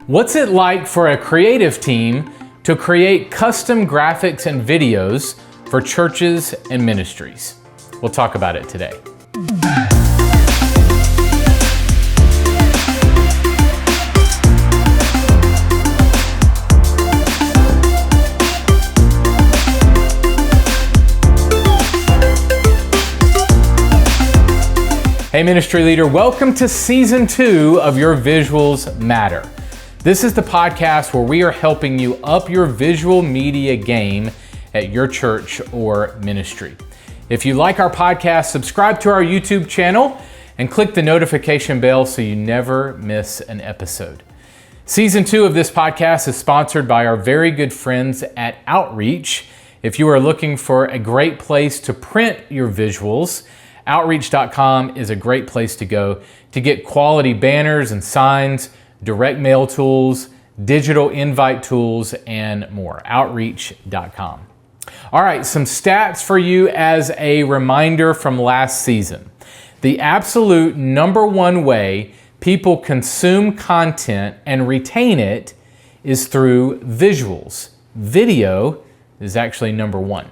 What's it like for a creative team to create custom graphics and videos for churches and ministries? We'll talk about it today. Hey ministry leader, welcome to season 2 of Your Visuals Matter. This is the podcast where we are helping you up your visual media game at your church or ministry. If you like our podcast, subscribe to our YouTube channel and click the notification bell so you never miss an episode. Season 2 of this podcast is sponsored by our very good friends at Outreach. If you are looking for a great place to print your visuals, Outreach.com is a great place to go to get quality banners and signs, direct mail tools, digital invite tools, and more. Outreach.com. All right, some stats for you as a reminder from last season. The absolute number one way people consume content and retain it is through visuals. Video is actually number one.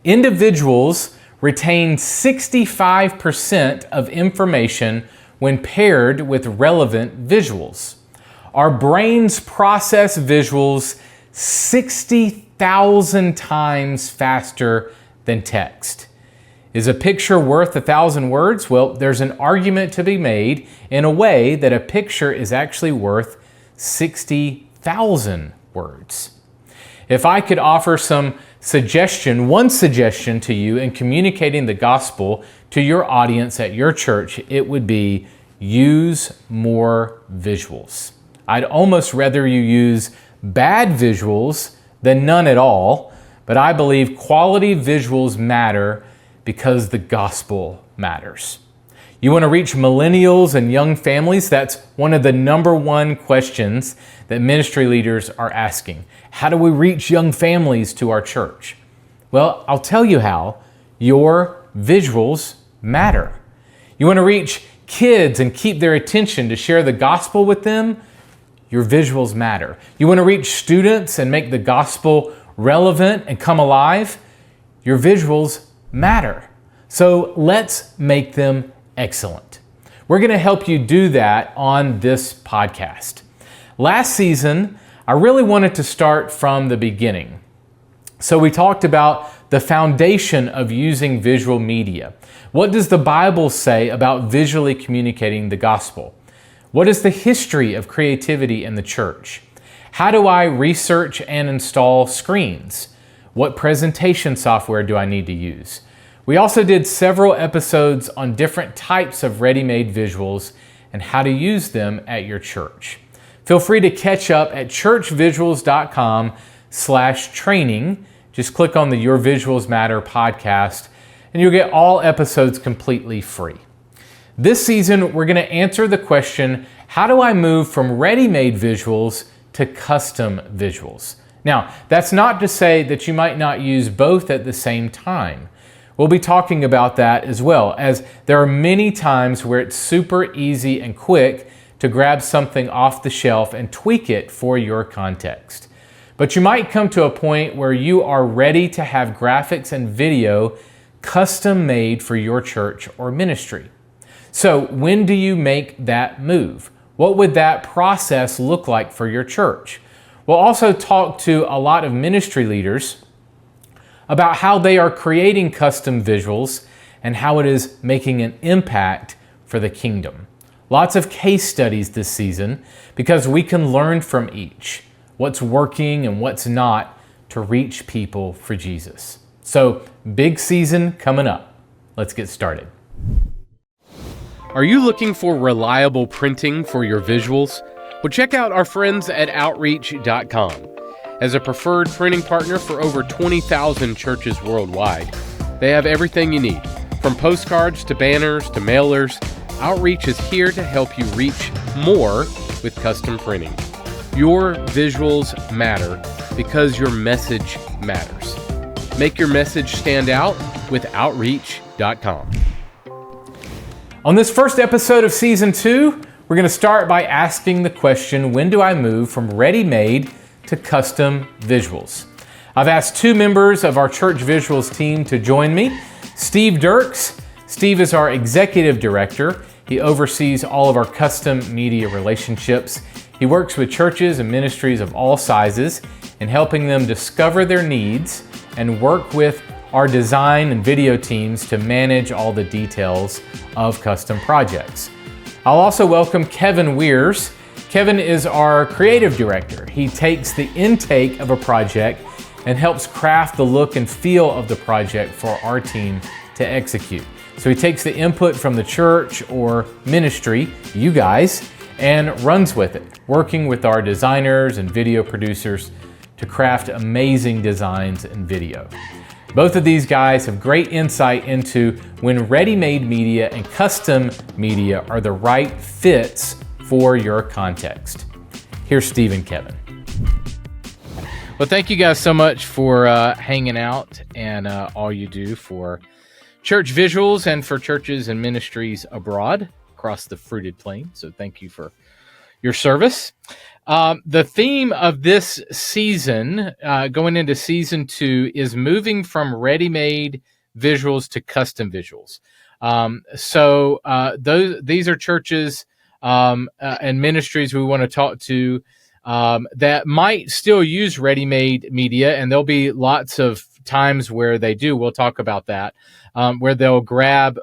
Individuals retain 65% of information when paired with relevant visuals. Our brains process visuals 60,000 times faster than text. Is a picture worth 1,000 words? Well, there's an argument to be made in a way that a picture is actually worth 60,000 words. If I could offer one suggestion to you in communicating the gospel to your audience at your church, it would be use more visuals. I'd almost rather you use bad visuals than none at all, but I believe quality visuals matter because the gospel matters. You want to reach millennials and young families? That's one of the number one questions that ministry leaders are asking. How do we reach young families to our church? Well, I'll tell you how. Your visuals matter. You want to reach kids and keep their attention to share the gospel with them? Your visuals matter. You want to reach students and make the gospel relevant and come alive? Your visuals matter. So let's make them excellent. We're going to help you do that on this podcast. Last season, I really wanted to start from the beginning. So we talked about the foundation of using visual media. What does the Bible say about visually communicating the gospel? What is the history of creativity in the church? How do I research and install screens? What presentation software do I need to use? We also did several episodes on different types of ready-made visuals and how to use them at your church. Feel free to catch up at churchvisuals.com/training. Just click on the Your Visuals Matter podcast and you'll get all episodes completely free. This season, we're going to answer the question, how do I move from ready-made visuals to custom visuals? Now, that's not to say that you might not use both at the same time. We'll be talking about that as well, as there are many times where it's super easy and quick to grab something off the shelf and tweak it for your context. But you might come to a point where you are ready to have graphics and video custom made for your church or ministry. So when do you make that move? What would that process look like for your church? We'll also talk to a lot of ministry leaders about how they are creating custom visuals and how it is making an impact for the kingdom. Lots of case studies this season because we can learn from each, what's working and what's not to reach people for Jesus. So, big season coming up. Let's get started. Are you looking for reliable printing for your visuals? Well, check out our friends at Outreach.com. As a preferred printing partner for over 20,000 churches worldwide, they have everything you need. From postcards to banners to mailers, Outreach is here to help you reach more with custom printing. Your visuals matter because your message matters. Make your message stand out with Outreach.com. On this first episode of Season 2, We're going to start by asking the question, when do I move from ready-made to custom visuals? I've asked two members of our church visuals team to join me. Steve Dirks. Steve is our executive director. He oversees all of our custom media relationships. He works with churches and ministries of all sizes in helping them discover their needs and work with our design and video teams to manage all the details of custom projects. I'll also welcome Kevin Weirs. Kevin is our creative director. He takes the intake of a project and helps craft the look and feel of the project for our team to execute. So he takes the input from the church or ministry, you guys, and runs with it, working with our designers and video producers to craft amazing designs and video. Both of these guys have great insight into when ready-made media and custom media are the right fits for your context. Here's Steve and Kevin. Well, thank you guys so much for hanging out and all you do for church visuals and for churches and ministries abroad across the fruited plain. So thank you for your service. The theme of this season, going into season 2, is moving from ready-made visuals to custom visuals. These are churches and ministries we want to talk to that might still use ready-made media, and there'll be lots of times where they do. We'll talk about that, where they'll grab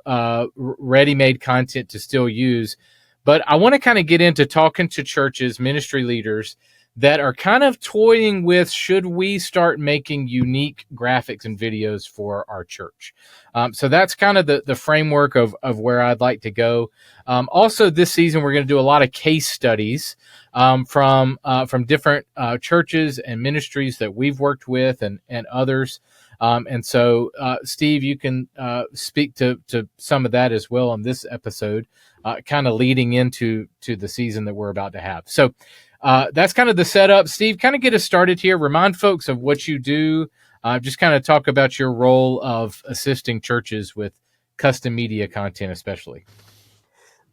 ready-made content to still use. But I want to kind of get into talking to churches, ministry leaders that are kind of toying with, should we start making unique graphics and videos for our church? So that's kind of the framework of where I'd like to go. Also, this season, we're going to do a lot of case studies from different churches and ministries that we've worked with and others. And so, Steve, you can speak to some of that as well on this episode, kind of leading into the season that we're about to have. So that's kind of the setup. Steve, kind of get us started here. Remind folks of what you do. Just kind of talk about your role of assisting churches with custom media content, especially.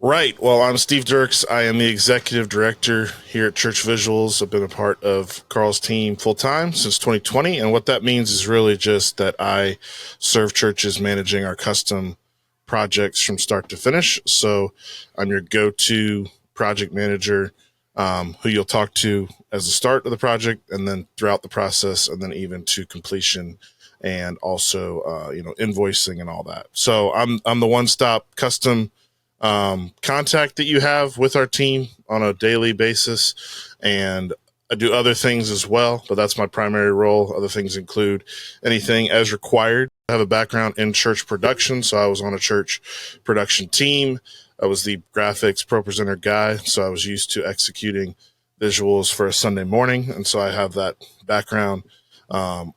Right. Well, I'm Steve Dirks. I am the executive director here at Church Visuals. I've been a part of Carl's team full-time since 2020. And what that means is really just that I serve churches managing our custom projects from start to finish. So I'm your go-to project manager, who you'll talk to as the start of the project and then throughout the process and then even to completion and also, invoicing and all that. So I'm the one-stop custom contact that you have with our team on a daily basis. And I do other things as well, but that's my primary role. Other things include anything as required. I have a background in church production, so I was on a church production team. I was the graphics pro presenter guy, so I was used to executing visuals for a Sunday morning. And so I have that background,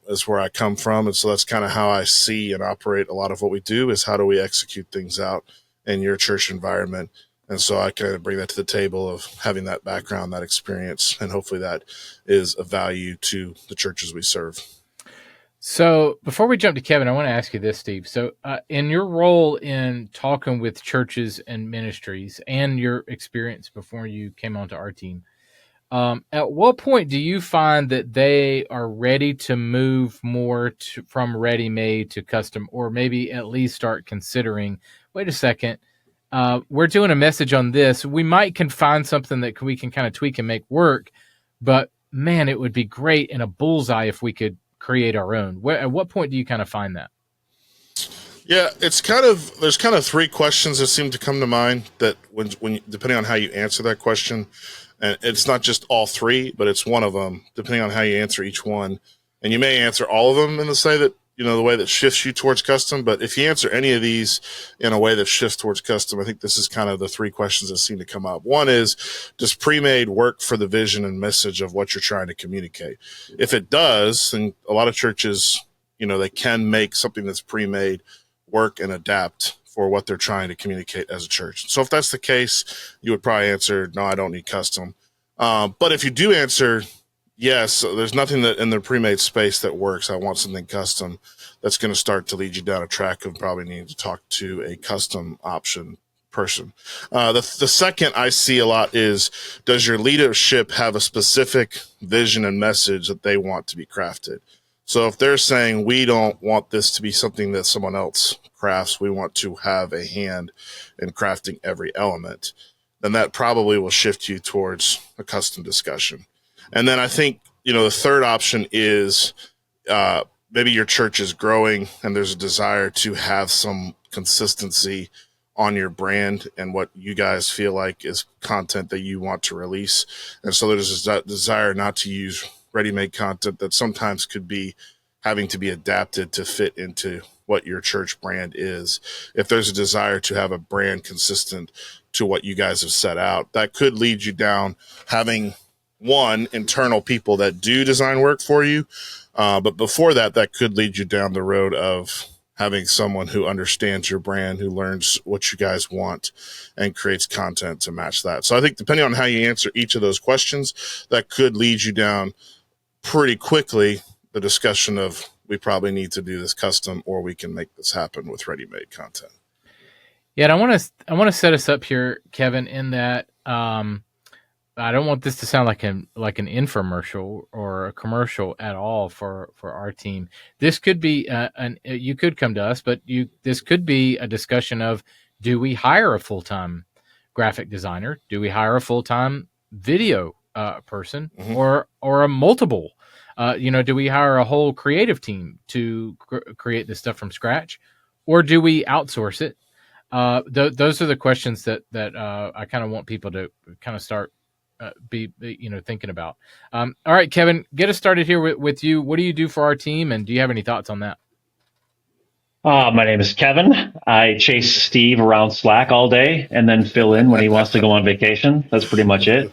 is where I come from. And so that's kind of how I see and operate a lot of what we do, is how do we execute things out in your church environment. And so I kind of bring that to the table of having that background, that experience, and hopefully that is of value to the churches we serve. So before we jump to Kevin, I want to ask you this, Steve. So in your role in talking with churches and ministries and your experience before you came onto our team, at what point do you find that they are ready to move more from ready-made to custom, or maybe at least start considering, wait a second, we're doing a message on this. We might can find something that we can kind of tweak and make work, but man, it would be great in a bullseye if we could create our own. At what point do you kind of find that? Yeah, there's kind of three questions that seem to come to mind that when depending on how you answer that question, and it's not just all three, but it's one of them, depending on how you answer each one. And you may answer all of them in the way that shifts you towards custom. But if you answer any of these in a way that shifts towards custom, I think this is kind of the three questions that seem to come up. One is, does pre-made work for the vision and message of what you're trying to communicate? If it does, then a lot of churches, they can make something that's pre-made work and adapt for what they're trying to communicate as a church. So if that's the case, you would probably answer, no, I don't need custom. But if you do answer, yes, there's nothing that in the pre-made space that works, I want something custom, that's going to start to lead you down a track of probably needing to talk to a custom option person. The second I see a lot is, does your leadership have a specific vision and message that they want to be crafted? So if they're saying, we don't want this to be something that someone else crafts, we want to have a hand in crafting every element, then that probably will shift you towards a custom discussion. And then I think, the third option is maybe your church is growing and there's a desire to have some consistency on your brand and what you guys feel like is content that you want to release. And so there's a desire not to use ready-made content that sometimes could be having to be adapted to fit into what your church brand is. If there's a desire to have a brand consistent to what you guys have set out, that could lead you down having internal people that do design work for you. But before that could lead you down the road of having someone who understands your brand, who learns what you guys want and creates content to match that. So I think depending on how you answer each of those questions, that could lead you down pretty quickly the discussion of, we probably need to do this custom, or we can make this happen with ready-made content. Yeah, and I want to set us up here, Kevin, in that I don't want this to sound like an infomercial or a commercial at all for our team. This could be you could come to us, but this could be a discussion of, do we hire a full-time graphic designer? Do we hire a full-time video person, or a multiple? Do we hire a whole creative team to create this stuff from scratch, or do we outsource it? Those are the questions that I kind of want people to kind of start thinking about. All right, Kevin, get us started here with you. What do you do for our team, and do you have any thoughts on that? My name is Kevin. I chase Steve around Slack all day and then fill in when he wants to go on vacation. That's pretty much it.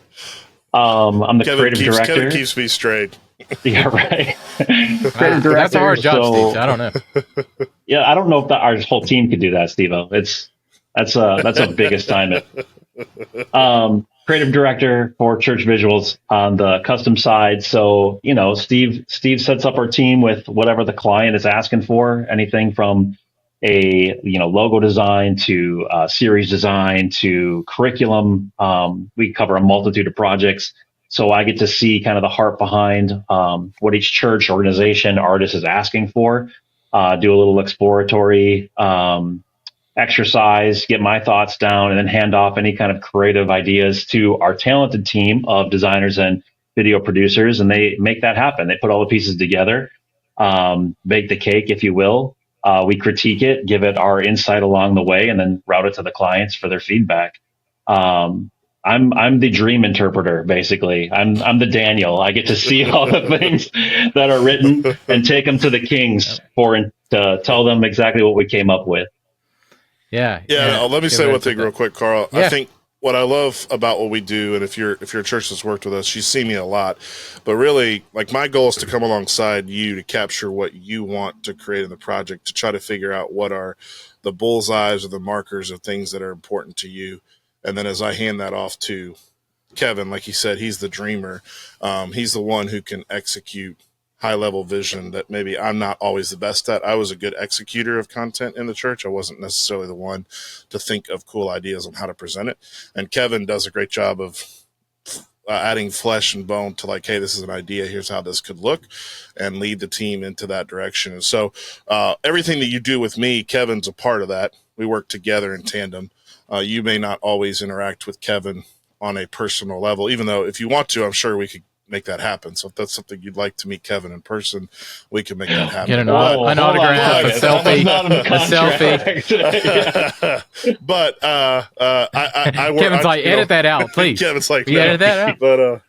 I'm the creative director. Kevin keeps me straight. Yeah, right. Creative director. That's a hard job, Steve. I don't know. Yeah, I don't know if our whole team could do that, Steve-O. That's a big assignment. Creative director for Church Visuals on the custom side. So, Steve sets up our team with whatever the client is asking for, anything from a, logo design to series design to curriculum. We cover a multitude of projects. So I get to see kind of the heart behind what each church, organization, artist is asking for, do a little exploratory exercise, get my thoughts down, and then hand off any kind of creative ideas to our talented team of designers and video producers, and they make that happen. They put all the pieces together, bake the cake, if you will. We critique it, give it our insight along the way, and then route it to the clients for their feedback. I'm the dream interpreter, basically. I'm the Daniel. I get to see all the things that are written and take them to the kings to tell them exactly what we came up with. Yeah. Let me say one thing real quick, Carl. Yeah. I think what I love about what we do, and if you're a church that's worked with us, you see me a lot, but really, like, my goal is to come alongside you to capture what you want to create in the project, to try to figure out what are the bullseyes or the markers of things that are important to you. And then as I hand that off to Kevin, like he said, he's the dreamer. He's the one who can execute high-level vision that maybe I'm not always the best at. I was a good executor of content in the church. I wasn't necessarily the one to think of cool ideas on how to present it. And Kevin does a great job of adding flesh and bone to, like, hey, this is an idea. Here's how this could look, and lead the team into that direction. And so everything that you do with me, Kevin's a part of that. We work together in tandem. You may not always interact with Kevin on a personal level, even though if you want to, I'm sure we could make that happen. So if that's something you'd like to meet Kevin in person, we can make that happen. Get an autograph, a selfie. But I work. Kevin's like, edit that out, please. Kevin's like, no. Edit that out.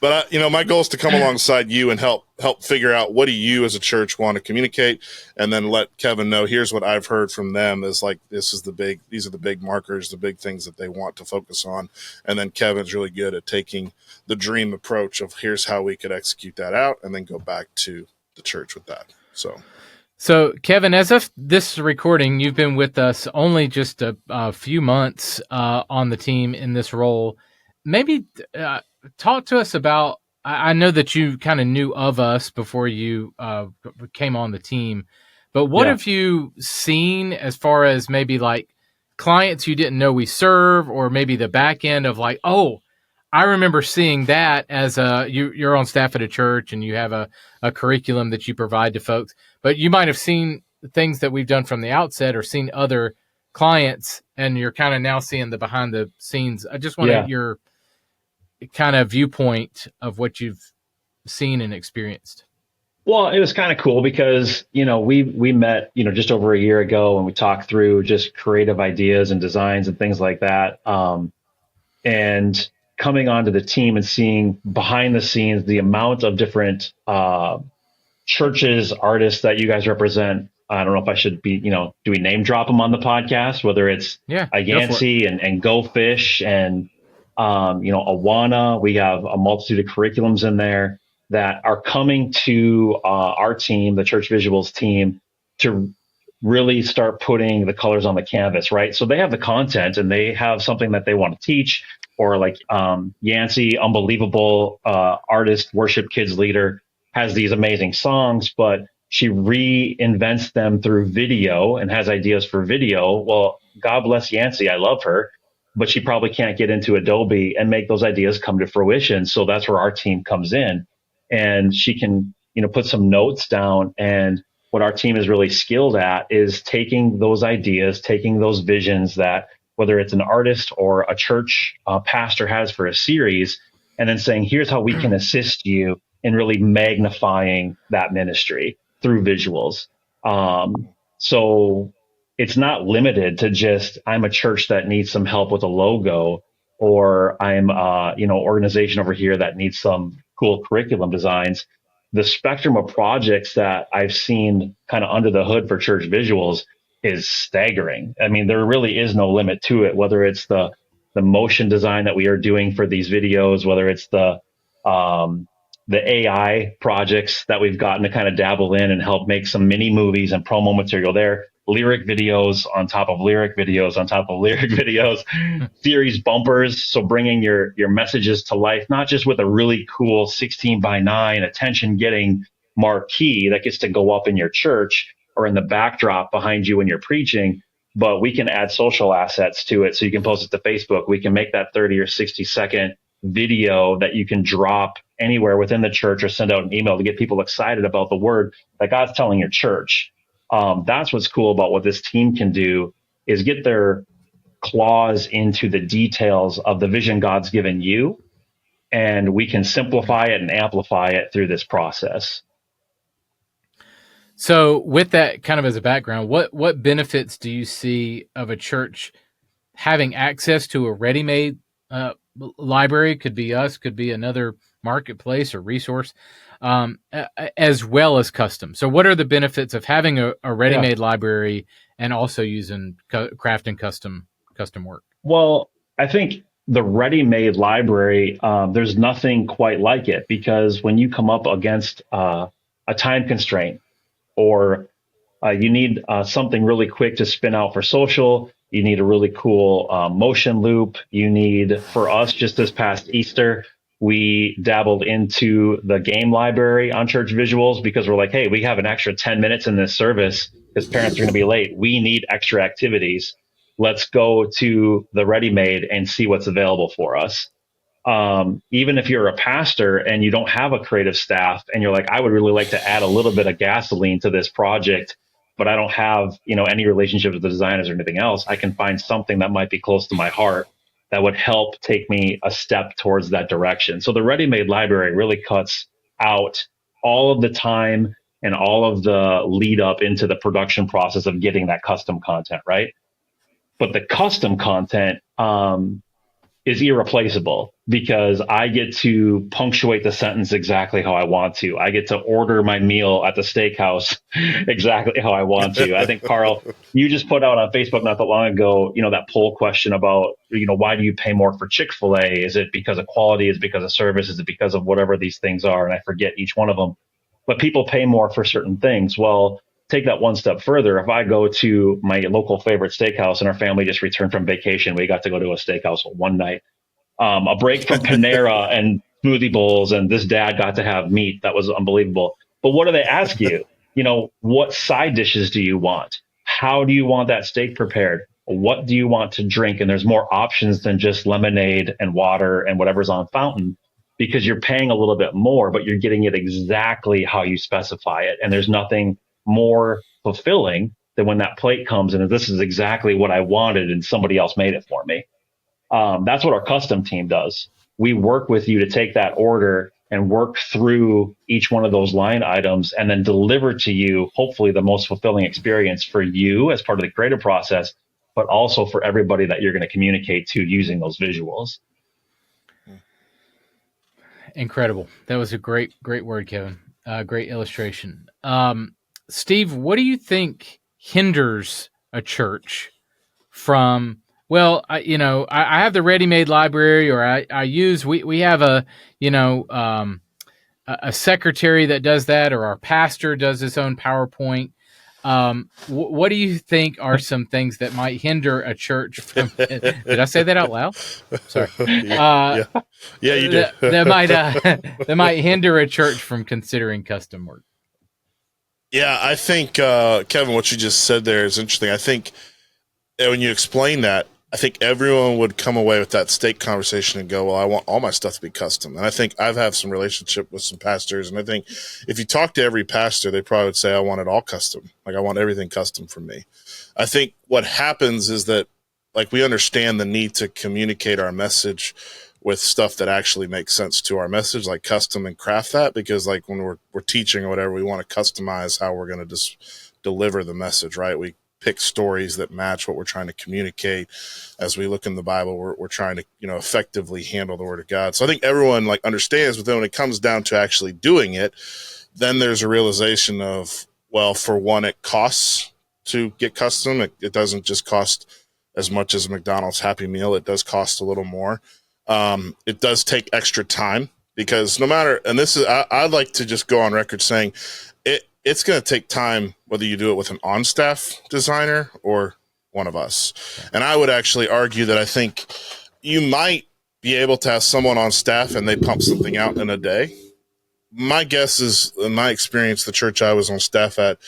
But my goal is to come alongside you and help figure out, what do you as a church want to communicate, and then let Kevin know, here's what I've heard from them is, like, these are the big markers, the big things that they want to focus on. And then Kevin's really good at taking the dream approach of, here's how we could execute that out, and then go back to the church with that. So Kevin, as of this recording, you've been with us only just a few months on the team in this role. Maybe talk to us about, I know that you kind of knew of us before you came on the team, but what have you seen as far as maybe like clients you didn't know we serve, or maybe the back end of like, oh, I remember seeing that as you're on staff at a church and you have a curriculum that you provide to folks, but you might have seen things that we've done from the outset or seen other clients, and you're kind of now seeing the behind the scenes. I just wanted your kind of viewpoint of what you've seen and experienced. Well, it was kind of cool because, we met, just over a year ago, and we talked through just creative ideas and designs and things like that. And coming onto the team and seeing behind the scenes, the amount of different churches, artists that you guys represent. I don't know if I should be, do we name drop them on the podcast, whether it's a Yancey and Go Fish and, Awana. We have a multitude of curriculums in there that are coming to our team, the Church Visuals team, to really start putting the colors on the canvas, right? So they have the content and they have something that they want to teach, or like Yancey, unbelievable artist, worship kids leader, has these amazing songs, but she reinvents them through video and has ideas for video. Well, God bless Yancey. I love her, but she probably can't get into Adobe and make those ideas come to fruition. So that's where our team comes in, and she can, put some notes down. And what our team is really skilled at is taking those ideas, taking those visions that whether it's an artist or a church pastor has for a series, and then saying, here's how we can assist you in really magnifying that ministry through visuals. So it's not limited to just, I'm a church that needs some help with a logo, or I'm organization over here that needs some cool curriculum designs. The spectrum of projects that I've seen kind of under the hood for Church Visuals is staggering. I mean, there really is no limit to it, whether it's the motion design that we are doing for these videos, whether it's the AI projects that we've gotten to kind of dabble in and help make some mini movies and promo material there, lyric videos on top of lyric videos on top of lyric videos, series bumpers. So bringing your messages to life, not just with a really cool 16:9 attention getting marquee that gets to go up in your church or in the backdrop behind you when you're preaching, but we can add social assets to it. So you can post it to Facebook. We can make that 30 or 60-second video that you can drop anywhere within the church or send out an email to get people excited about the word that God's telling your church. That's what's cool about what this team can do, is get their claws into the details of the vision God's given you, and we can simplify it and amplify it through this process. So with that kind of as a background, what benefits do you see of a church having access to a ready-made library? Could be us, could be another marketplace or resource, as well as custom. So what are the benefits of having a ready-made library and also using craft and custom work? Well, I think the ready-made library, there's nothing quite like it, because when you come up against a time constraint, or you need something really quick to spin out for social, you need a really cool motion loop. You need, for us, just this past Easter, we dabbled into the game library on Church Visuals, because we're like, hey, we have an extra 10 minutes in this service because parents are going to be late. We need extra activities. Let's go to the ready-made and see what's available for us. Even if you're a pastor and you don't have a creative staff and you're like, I would really like to add a little bit of gasoline to this project, but I don't have, any relationship with the designers or anything else, I can find something that might be close to my heart that would help take me a step towards that direction. So the ready-made library really cuts out all of the time and all of the lead up into the production process of getting that custom content, right? But the custom content is irreplaceable, because I get to punctuate the sentence exactly how I want to. I get to order my meal at the steakhouse exactly how I want to. I think, Carl, you just put out on Facebook not that long ago, that poll question about, why do you pay more for Chick-fil-A? Is it because of quality? Is it because of service? Is it because of whatever these things are? And I forget each one of them. But people pay more for certain things. Well, take that one step further. If I go to my local favorite steakhouse and our family just returned from vacation, we got to go to a steakhouse one night, a break from Panera and smoothie bowls, and this dad got to have meat. That was unbelievable. But what do they ask you? What side dishes do you want? How do you want that steak prepared? what do you want to drink? And there's more options than just lemonade and water and whatever's on fountain, because you're paying a little bit more, but you're getting it exactly how you specify it. And there's nothing more fulfilling than when that plate comes and this is exactly what I wanted and somebody else made it for me. That's what our custom team does. We work with you to take that order and work through each one of those line items and then deliver to you, hopefully, the most fulfilling experience for you as part of the creative process, but also for everybody that you're going to communicate to using those visuals. Incredible. That was a great word, Kevin. Great illustration. Steve, what do you think hinders a church from, well, I have the ready-made library, or we have a secretary that does that, or our pastor does his own PowerPoint. What do you think are some things that might hinder a church from? Did I say that out loud? Sorry. Yeah, you did. that might hinder a church from considering custom work. Yeah, I think Kevin, what you just said there is interesting. I think when you explain that, I think everyone would come away with that steak conversation and go, well, I want all my stuff to be custom. And I think I've had some relationship with some pastors. And I think if you talk to every pastor, they probably would say, I want it all custom. Like, I want everything custom for me. I think what happens is that, like, we understand the need to communicate our message with stuff that actually makes sense to our message, like custom and craft that, because like when we're teaching or whatever, we want to customize how we're going to just deliver the message, right? We pick stories that match what we're trying to communicate. As we look in the Bible, we're trying to, effectively handle the word of God. So I think everyone like understands, but then when it comes down to actually doing it, then there's a realization of, well, for one, it costs to get custom. It doesn't just cost as much as a McDonald's Happy Meal. It does cost a little more. It does take extra time, because no matter, and this is, I'd like to just go on record saying it's going to take time, whether you do it with an on-staff designer or one of us. And I would actually argue that I think you might be able to have someone on staff and they pump something out in a day. My guess is, in my experience, the church I was on staff at,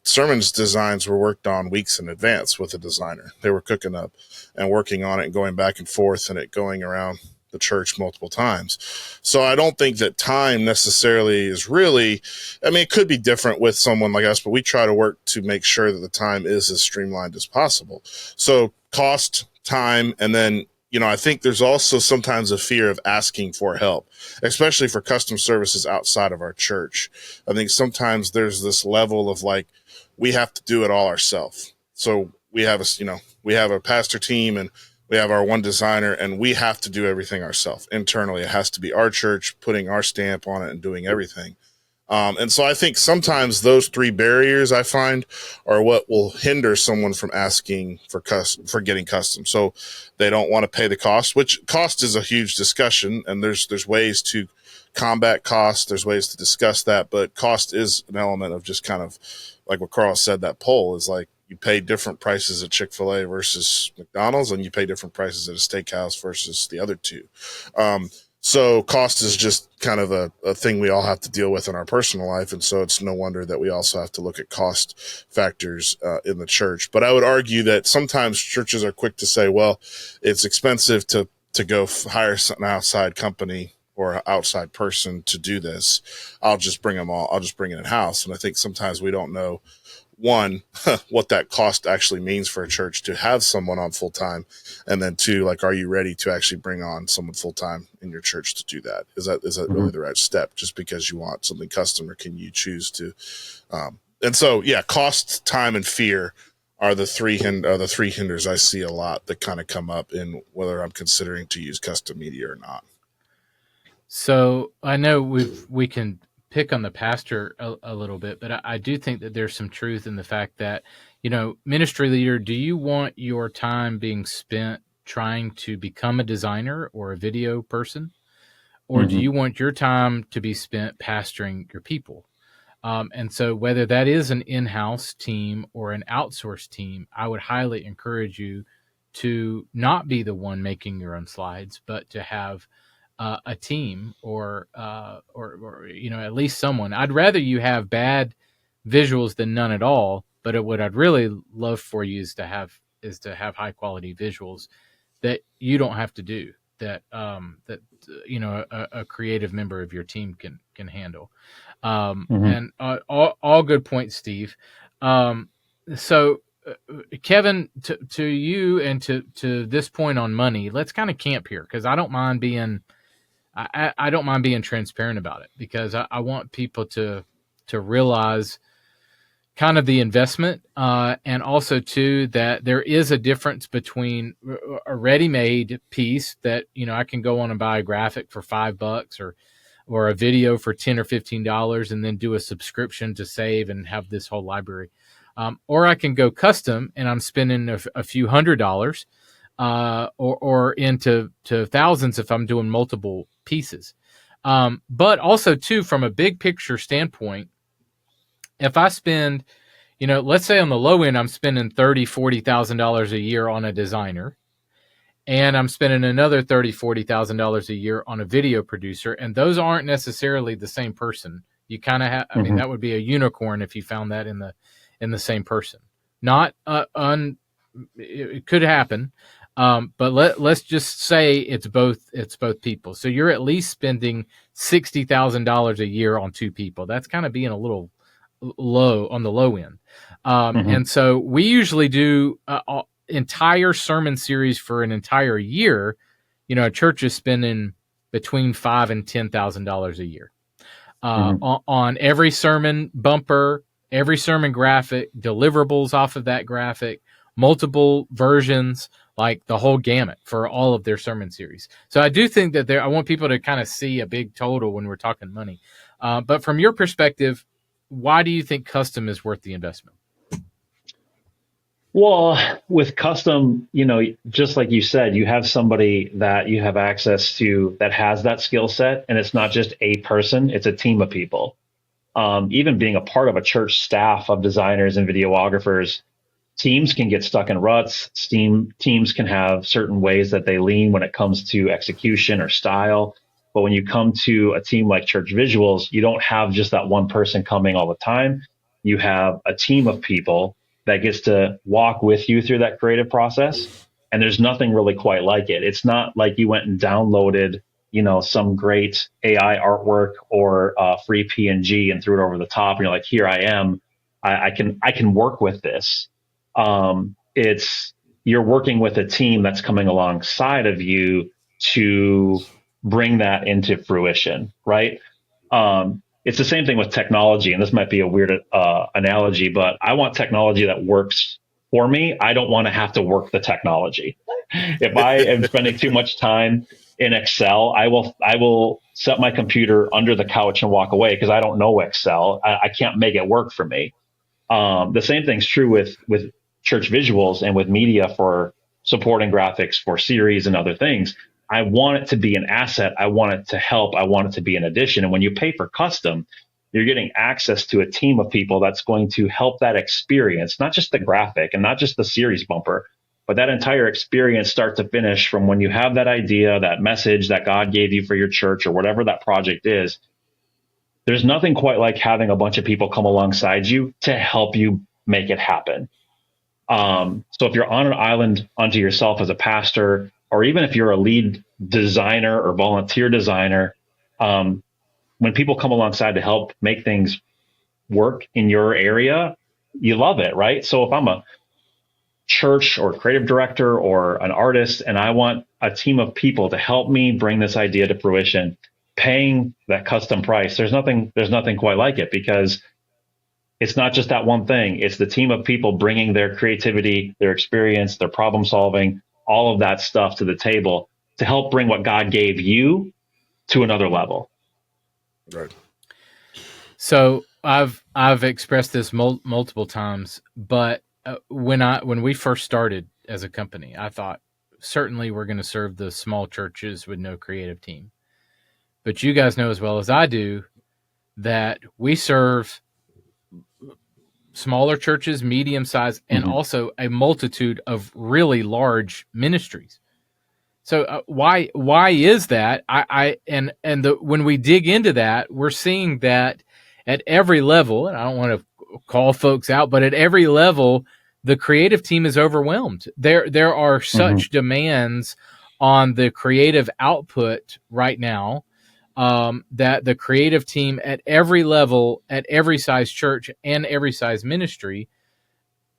sermons designs were worked on weeks in advance with a designer. They were cooking up and working on it and going back and forth and it going around the church multiple times. So I don't think that time necessarily is really, it could be different with someone like us, but we try to work to make sure that the time is as streamlined as possible. So cost, time, and then, I think there's also sometimes a fear of asking for help, especially for custom services outside of our church. I think sometimes there's this level of like, we have to do it all ourselves. So we have a pastor team and we have our one designer, and we have to do everything ourselves internally. It has to be our church putting our stamp on it and doing everything. And so I think sometimes those three barriers I find are what will hinder someone from asking for getting custom. So they don't want to pay the cost, which cost is a huge discussion, and there's ways to combat cost. There's ways to discuss that, but cost is an element of just kind of like what Carl said, that poll is like, you pay different prices at Chick-fil-A versus McDonald's, and you pay different prices at a steakhouse versus the other two. So cost is just kind of a thing we all have to deal with in our personal life. And so it's no wonder that we also have to look at cost factors in the church. But I would argue that sometimes churches are quick to say, well, it's expensive to go hire an outside company or an outside person to do this. I'll just bring it in house. And I think sometimes we don't know, one, what that cost actually means for a church to have someone on full time. And then two, like, are you ready to actually bring on someone full time in your church to do that? Is that really the right step just because you want something custom, or can you choose to? And so, yeah, cost, time, and fear are the three hinders I see a lot that kind of come up in whether I'm considering to use custom media or not. So I know we can pick on the pastor a little bit, but I do think that there's some truth in the fact that, ministry leader, do you want your time being spent trying to become a designer or a video person? Or do you want your time to be spent pastoring your people? And so whether that is an in-house team or an outsourced team, I would highly encourage you to not be the one making your own slides, but to have a team or at least someone. I'd rather you have bad visuals than none at all. But what I'd really love for you is to have is to have high quality visuals that you don't have to do, that a creative member of your team can handle. And all good points, Steve. So Kevin, to you and to this point on money, let's kind of camp here, because I don't mind being transparent about it, because I want people to realize kind of the investment, and also too that there is a difference between a ready-made piece that I can go on and buy a graphic for $5 or a video for $10 or $15 and then do a subscription to save and have this whole library, or I can go custom and I'm spending a few $100s, or into thousands if I'm doing multiple pieces. But also too, from a big picture standpoint, if I spend, let's say on the low end, I'm spending $30,000-$40,000 a year on a designer, and I'm spending another $30,000-$40,000 a year on a video producer, and those aren't necessarily the same person. You kind of have, I mean, that would be a unicorn if you found that in the same person. Not it could happen, but let's just say it's both people. So you're at least spending $60,000 a year on two people. That's kind of being a little low on the low end. And so we usually do entire sermon series for an entire year. A church is spending between $5,000 and $10,000 a year on every sermon bumper, every sermon graphic, deliverables off of that graphic, multiple versions, like the whole gamut for all of their sermon series. So I do think that I want people to kind of see a big total when we're talking money. But from your perspective, why do you think custom is worth the investment? Well, with custom, just like you said, you have somebody that you have access to that has that skill set, and it's not just a person, it's a team of people. Even being a part of a church staff of designers and videographers, teams can get stuck in ruts. Teams can have certain ways that they lean when it comes to execution or style. But when you come to a team like Church Visuals, you don't have just that one person coming all the time. You have a team of people that gets to walk with you through that creative process. And there's nothing really quite like it. It's not like you went and downloaded, some great AI artwork or free PNG and threw it over the top. And you're like, here I am. I can work with this. You're working with a team that's coming alongside of you to bring that into fruition, right? It's the same thing with technology, and this might be a weird analogy, but I want technology that works for me. I don't want to have to work the technology. If I am spending too much time in Excel, I will set my computer under the couch and walk away because I don't know Excel. I can't make it work for me. The same thing's true with Church Visuals and with media for supporting graphics for series and other things. I want it to be an asset. I want it to help. I want it to be an addition. And when you pay for custom, you're getting access to a team of people that's going to help that experience, not just the graphic and not just the series bumper, but that entire experience start to finish, from when you have that idea, that message that God gave you for your church or whatever that project is. There's nothing quite like having a bunch of people come alongside you to help you make it happen. So if you're on an island unto yourself as a pastor, or even if you're a lead designer or volunteer designer, when people come alongside to help make things work in your area, you love it, right? So if I'm a church or creative director or an artist, and I want a team of people to help me bring this idea to fruition, paying that custom price, there's nothing quite like it, because it's not just that one thing. It's the team of people bringing their creativity, their experience, their problem solving, all of that stuff to the table to help bring what God gave you to another level. Right. So I've expressed this multiple times, but when we first started as a company, I thought certainly we're going to serve the small churches with no creative team. But you guys know as well as I do that we serve smaller churches, medium size, and also a multitude of really large ministries. So why is that? When we dig into that, we're seeing that at every level, and I don't want to call folks out, but at every level, the creative team is overwhelmed. There are such demands on the creative output right now, that the creative team at every level, at every size church and every size ministry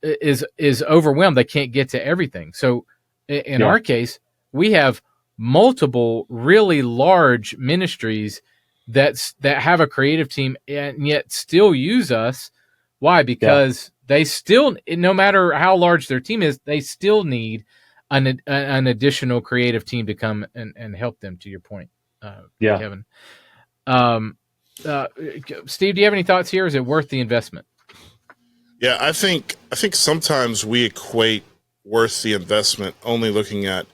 is overwhelmed. They can't get to everything. So in our case, we have multiple really large ministries that have a creative team and yet still use us. Why? Because they still, no matter how large their team is, they still need an additional creative team to come and help them, to your point, Kevin. Steve, do you have any thoughts here? Is it worth the investment? Yeah, I think sometimes we equate worth the investment only looking at,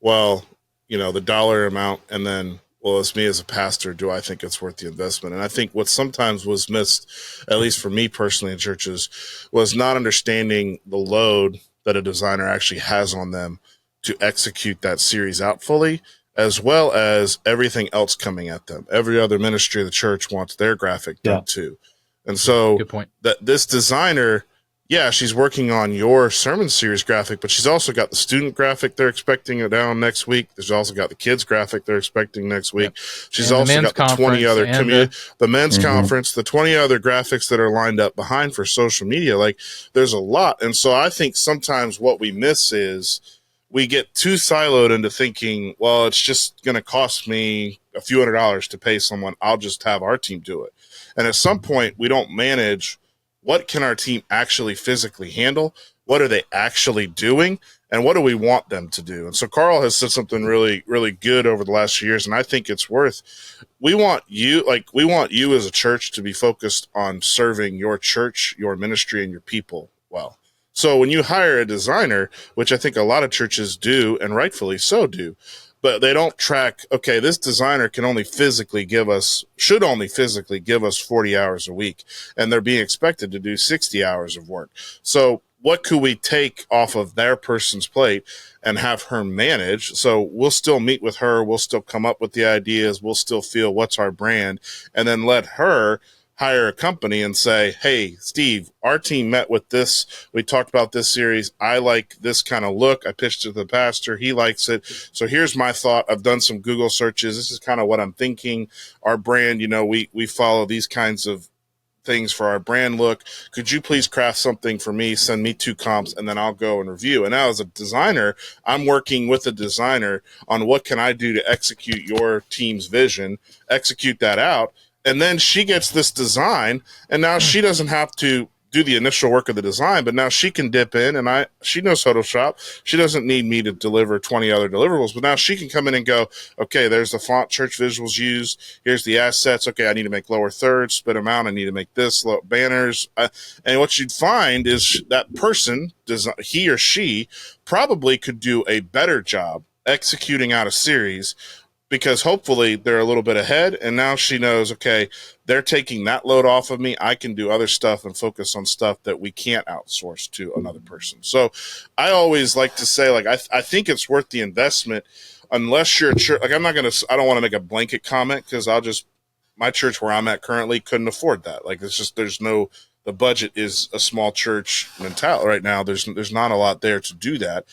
well, the dollar amount, and then, well, as me as a pastor, do I think it's worth the investment? And I think what sometimes was missed, at least for me personally in churches, was not understanding the load that a designer actually has on them to execute that series out fully, as well as everything else coming at them. Every other ministry of the church wants their graphic done too. And so good point. That this designer, she's working on your sermon series graphic, but she's also got the student graphic they're expecting it down next week. There's also got the kids graphic they're expecting next week. She's also got the 20 other the men's conference, the 20 other graphics that are lined up behind for social media. Like, there's a lot. And so I think sometimes what we miss is we get too siloed into thinking, well, it's just going to cost me a few $100s to pay someone. I'll just have our team do it. And at some point, we don't manage what can our team actually physically handle? What are they actually doing? And what do we want them to do? And so Carl has said something really, really good over the last few years, and I think it's worth. We want you as a church to be focused on serving your church, your ministry, and your people well. So when you hire a designer, which I think a lot of churches do, and rightfully so do, but they don't track, okay, this designer should only physically give us 40 hours a week, and they're being expected to do 60 hours of work. So what could we take off of their person's plate and have her manage? So we'll still meet with her. We'll still come up with the ideas. We'll still feel what's our brand, and then let her hire a company and say, hey, Steve, our team met with this. We talked about this series. I like this kind of look. I pitched it to the pastor. He likes it. So here's my thought. I've done some Google searches. This is kind of what I'm thinking. Our brand, we follow these kinds of things for our brand look. Could you please craft something for me? Send me 2 comps, and then I'll go and review. And now as a designer, I'm working with a designer on what can I do to execute your team's vision, execute that out. And then she gets this design, and now she doesn't have to do the initial work of the design, but now she can dip in, and she knows Photoshop. She doesn't need me to deliver 20 other deliverables, but now she can come in and go, okay, there's the font church visuals used. Here's the assets. Okay, I need to make lower thirds, spit them out. I need to make this, banners. And what you'd find is that person, he or she, probably could do a better job executing out a series, because hopefully they're a little bit ahead, and now she knows, okay, they're taking that load off of me. I can do other stuff and focus on stuff that we can't outsource to another person. So I always like to say, like, I think it's worth the investment, unless you're a church. Like, I don't want to make a blanket comment, because my church where I'm at currently couldn't afford that. Like, it's just, the budget is a small church mentality right now. There's not a lot there to do that.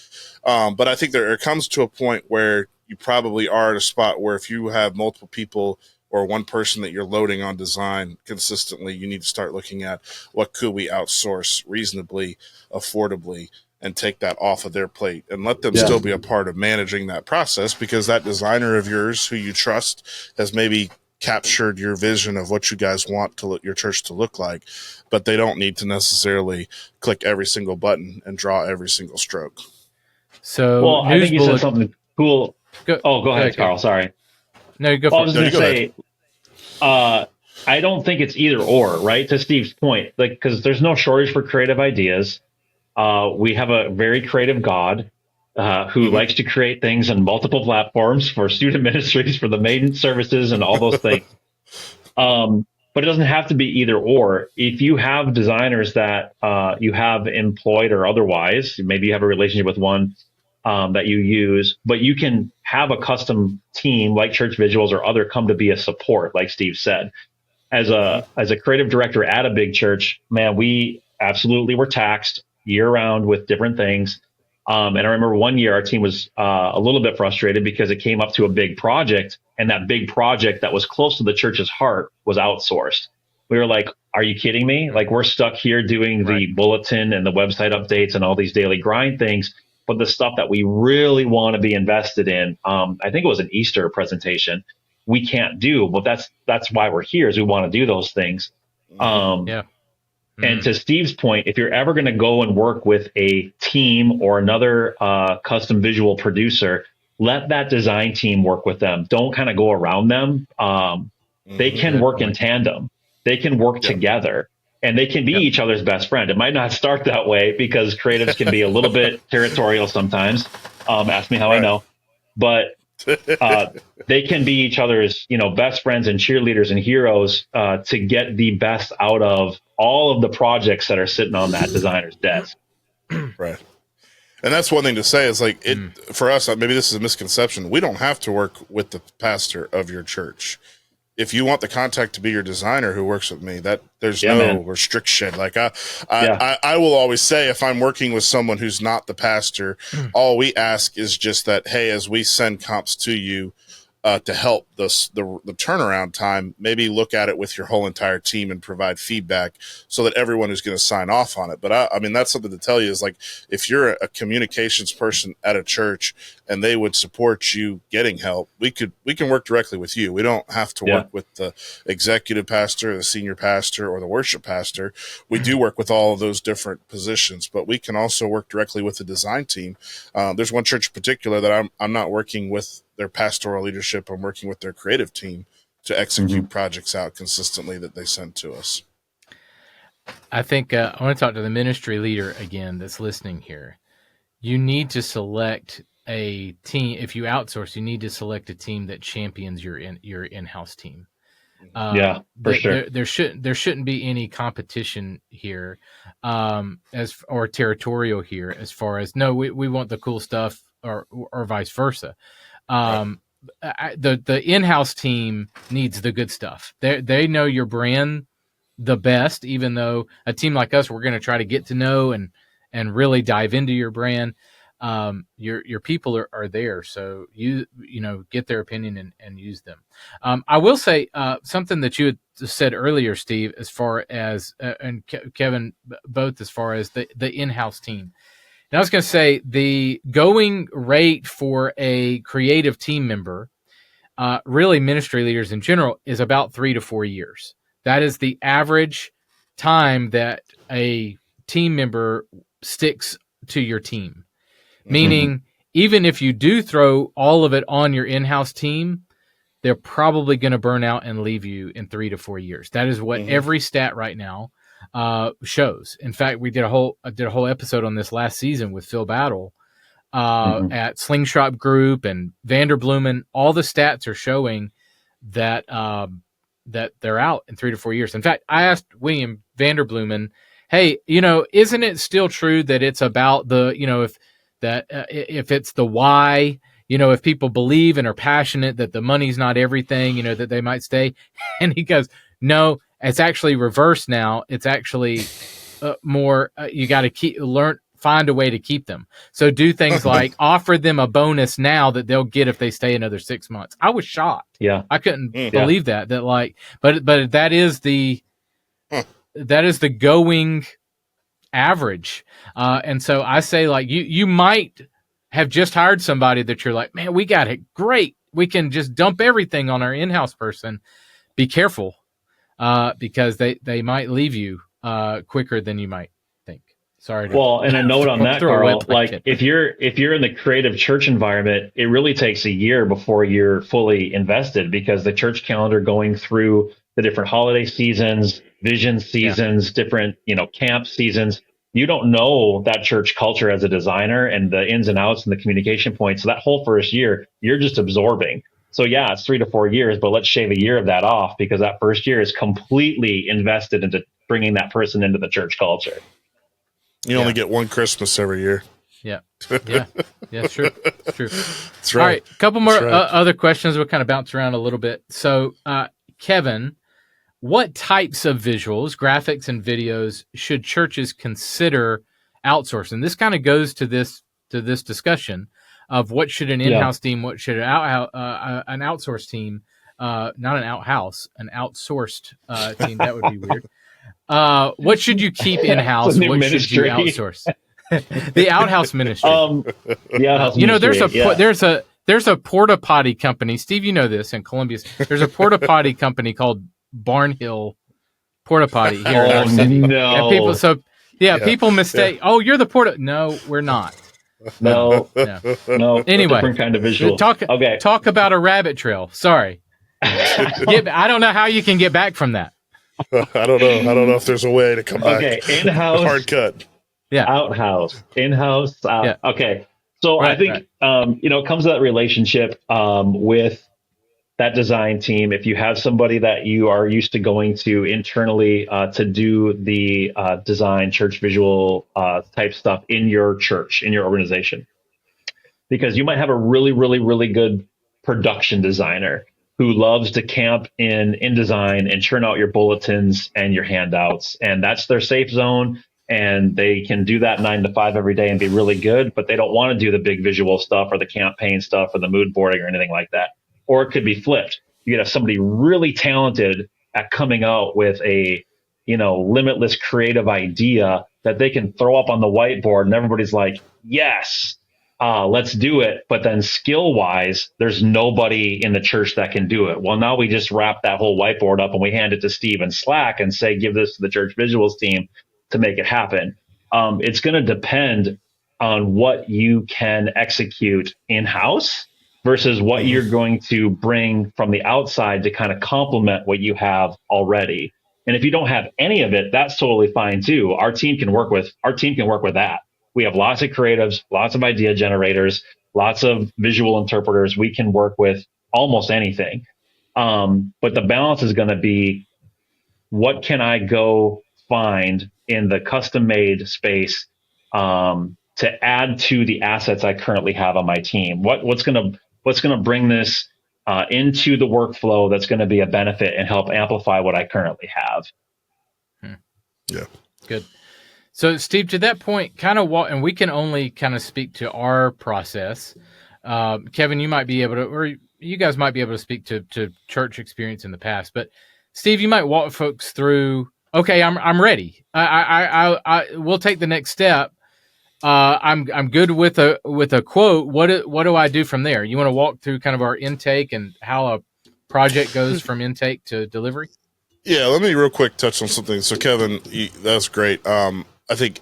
But I think there comes to a point where you probably are at a spot where if you have multiple people or one person that you're loading on design consistently, you need to start looking at what could we outsource reasonably, affordably, and take that off of their plate and let them still be a part of managing that process, because that designer of yours who you trust has maybe captured your vision of what you guys want your church to look like, but they don't need to necessarily click every single button and draw every single stroke. So, I think you said something cool. Go ahead, Carl. Sorry. No, go for it. I was going to say, I don't think it's either or, right? To Steve's point, like, because there's no shortage for creative ideas. We have a very creative God who likes to create things on multiple platforms for student ministries, for the maiden services, and all those things. But it doesn't have to be either or. If you have designers that you have employed or otherwise, maybe you have a relationship with one that you use, but you can have a custom team like Church Visuals or other come to be a support, like Steve said. As a creative director at a big church, man, we absolutely were taxed. year round with different things. And I remember one year our team was a little bit frustrated because it came up to a big project, and that big project that was close to the church's heart was outsourced. We were like, are you kidding me? Like, we're stuck here doing the bulletin and the website updates and all these daily grind things. But the stuff that we really want to be invested in, I think it was an Easter presentation, we can't do. But that's why we're here, is we want to do those things. And to Steve's point, if you're ever going to go and work with a team or another custom visual producer, let that design team work with them. Don't kind of go around them. They can work in tandem. They can work together, and they can be each other's best friend. It might not start that way because creatives can be a little bit territorial sometimes. Ask me how I know. But they can be each other's, best friends and cheerleaders and heroes to get the best out of all of the projects that are sitting on that designer's desk. Right. And that's one thing to say is like for us, maybe this is a misconception. We don't have to work with the pastor of your church. If you want the contact to be your designer who works with me, that there's no restriction. Like I will always say, if I'm working with someone who's not the pastor, all we ask is just that, hey, as we send comps to you to help the turnaround time, maybe look at it with your whole entire team and provide feedback so that everyone who's going to sign off on it. But I mean, that's something to tell you is like, if you're a communications person at a church and they would support you getting help, we can work directly with you. We don't have to work with the executive pastor, the senior pastor, or the worship pastor. We do work with all of those different positions, but we can also work directly with the design team. There's one church in particular that I'm not working with their pastoral leadership. I'm working with their creative team to execute projects out consistently that they send to us. I think I want to talk to the ministry leader again that's listening here. You need to select a team. If you outsource, you need to select a team that champions your in-house team. For sure. There shouldn't be any competition here, or territorial here as far as we want the cool stuff or vice versa. The in-house team needs the good stuff. They know your brand the best, even though a team like us, we're going to try to get to know and really dive into your brand. Your people are there, so you get their opinion and use them. I will say something that you had said earlier, Steve, as far as and Kevin, both as far as the in-house team. And I was going to say the going rate for a creative team member, really ministry leaders in general, is about 3 to 4 years. That is the average time that a team member sticks to your team. Meaning, even if you do throw all of it on your in-house team, they're probably going to burn out and leave you in 3 to 4 years. That is what every stat right now shows. In fact, we did a whole episode on this last season with Phil Battle at Slingshot Group and Vanderblumen. All the stats are showing that that they're out in 3 to 4 years. In fact, I asked William Vanderblumen, hey, isn't it still true that it's about the, if it's the why, if people believe and are passionate that the money's not everything, that they might stay? And he goes, no, it's actually reversed now. It's actually more, you got to find a way to keep them. So do things like offer them a bonus now that they'll get if they stay another 6 months. I was shocked. Yeah. I couldn't believe that but that is the going average. And so I say, like, you might have just hired somebody that you're like, man, we got it great. We can just dump everything on our in-house person. Be careful, because they might leave you quicker than you might think. Sorry. And a note on that, Carl, like if you're in the creative church environment, it really takes a year before you're fully invested, because the church calendar going through the different holiday seasons, vision seasons, different, camp seasons, you don't know that church culture as a designer and the ins and outs and the communication points. So that whole first year, you're just absorbing. So yeah, it's 3 to 4 years, but let's shave a year of that off, because that first year is completely invested into bringing that person into the church culture. You only get one Christmas every year. Yeah. Yeah. It's true. It's true. That's right. All right. A couple more other questions. We'll kind of bounce around a little bit. So, Kevin, what types of visuals, graphics, and videos should churches consider outsource. And this kind of goes to this discussion of what should an in-house team, what should an outsource team, not an outhouse, an outsourced team. That would be weird. What should you keep in-house? What should you outsource? The outhouse ministry. The outhouse you know, ministry, there's a porta potty company. Steve, you know this in Columbia. There's a porta potty company called Barnhill Porta Potty here in our city. No. And people mistake. Yeah. Oh, you're the porta. No, we're not. No. Anyway, different kind of visual. Talk about a rabbit trail. Sorry. I don't know how you can get back from that. I don't know if there's a way to come back. Okay, in-house, hard cut. Yeah, outhouse, in-house. Yeah. Okay, so I think it comes to that relationship with that design team. If you have somebody that you are used to going to internally to do the design, church visual type stuff in your church, in your organization, because you might have a really, really, really good production designer who loves to camp in InDesign and churn out your bulletins and your handouts. And that's their safe zone. And they can do that 9 to 5 every day and be really good, but they don't want to do the big visual stuff or the campaign stuff or the mood boarding or anything like that. Or it could be flipped. You could have somebody really talented at coming out with a, limitless creative idea that they can throw up on the whiteboard and everybody's like, yes, let's do it. But then skill wise, there's nobody in the church that can do it. Well, now we just wrap that whole whiteboard up and we hand it to Steve in Slack and say, give this to the church visuals team to make it happen. It's going to depend on what you can execute in-house versus what you're going to bring from the outside to kind of complement what you have already. And if you don't have any of it, that's totally fine too. Our team can work with that. We have lots of creatives, lots of idea generators, lots of visual interpreters. We can work with almost anything. But the balance is going to be, what can I go find in the custom made space to add to the assets I currently have on my team? What's going to bring this into the workflow that's going to be a benefit and help amplify what I currently have? Yeah. Good. So, Steve, to that point, and we can only kind of speak to our process. Kevin, you might be able to, or you guys might be able to speak to church experience in the past. But Steve, you might walk folks through. Okay, I'm ready. I we'll take the next step. I'm good with a quote. What do I do from there? You want to walk through kind of our intake and how a project goes from intake to delivery? Yeah, let me real quick touch on something. So, Kevin, that's great. I think